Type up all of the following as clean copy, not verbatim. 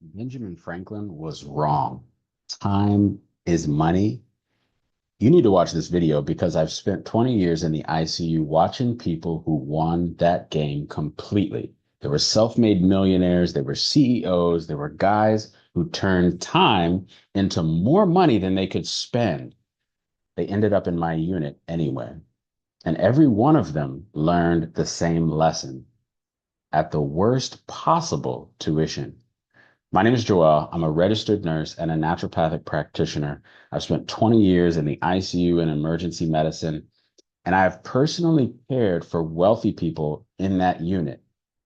Benjamin Franklin was wrong. Time is money. You need to watch this video because I've spent 20 years in the ICU watching people who won that game completely. They were self-made millionaires, they were CEOs, they were guys who turned time into more money than they could spend. They ended up in my unit anyway. And every one of them learned the same lesson at the worst possible tuition. My name is Joel. I'm a registered nurse and a naturopathic practitioner. I've spent 20 years in the ICU and emergency medicine, and I've personally cared for wealthy people in that unit.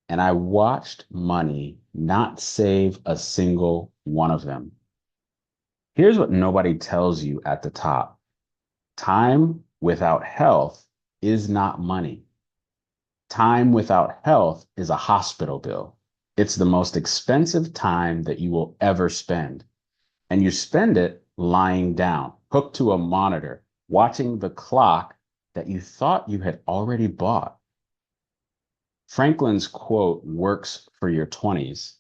And I watched money not save a single one of them. Here's what nobody tells you at the top. Time without health is not money. Time without health is a hospital bill. It's the most expensive time that you will ever spend. And you spend it lying down, hooked to a monitor, watching the clock that you thought you had already bought. Franklin's quote works for your 20s.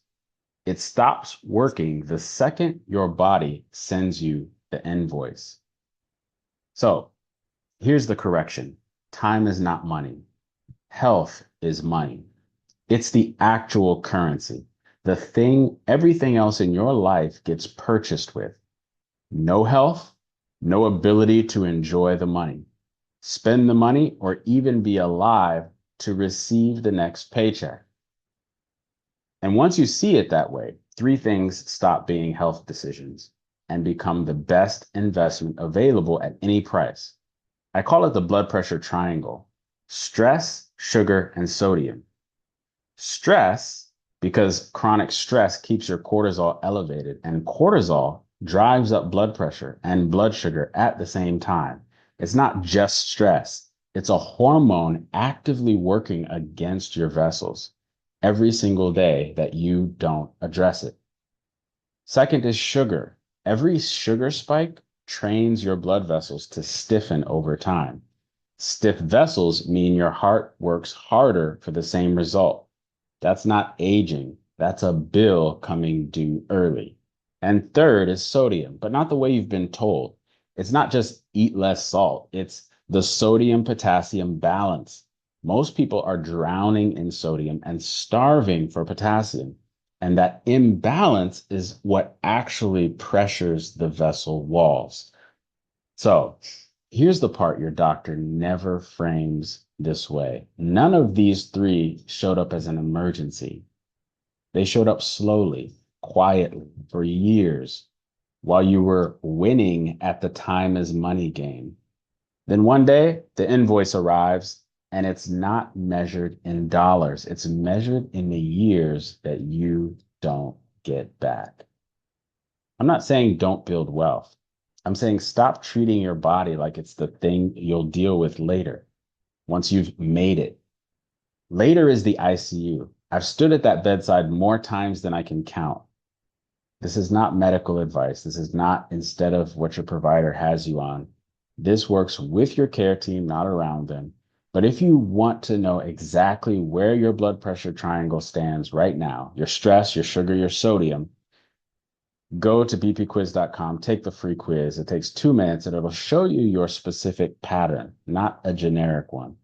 It stops working the second your body sends you the invoice. So here's the correction. Time is not money. Health is money. It's the actual currency, the thing everything else in your life gets purchased with. No health, no ability to enjoy the money, spend the money, or even be alive to receive the next paycheck. And once you see it that way, three things stop being health decisions and become the best investment available at any price. I call it the blood pressure triangle: stress, sugar, and sodium. Stress, because chronic stress keeps your cortisol elevated, and cortisol drives up blood pressure and blood sugar at the same time. It's not just stress, it's a hormone actively working against your vessels every single day that you don't address it. Second is sugar. Every sugar spike trains your blood vessels to stiffen over time. Stiff vessels mean your heart works harder for the same result. That's not aging. That's a bill coming due early. And third is sodium, but not the way you've been told. It's not just eat less salt. It's the sodium potassium balance. Most people are drowning in sodium and starving for potassium. And that imbalance is what actually pressures the vessel walls. So here's the part your doctor never frames this way. None of these three showed up as an emergency. They showed up slowly, quietly, for years, while you were winning at the time is money game. Then one day, the invoice arrives, and it's not measured in dollars. It's measured in the years that you don't get back. I'm not saying don't build wealth. I'm saying stop treating your body like it's the thing you'll deal with later, once you've made it. Later is the ICU. I've stood at that bedside more times than I can count. This is not medical advice. This is not instead of what your provider has you on. This works with your care team, not around them. But if you want to know exactly where your blood pressure triangle stands right now, your stress, your sugar, your sodium, go to bpquiz.com, take the free quiz. It takes 2 minutes and it'll show you your specific pattern, not a generic one.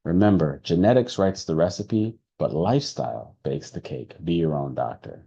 Remember, genetics writes the recipe, but lifestyle bakes the cake. Be your own doctor.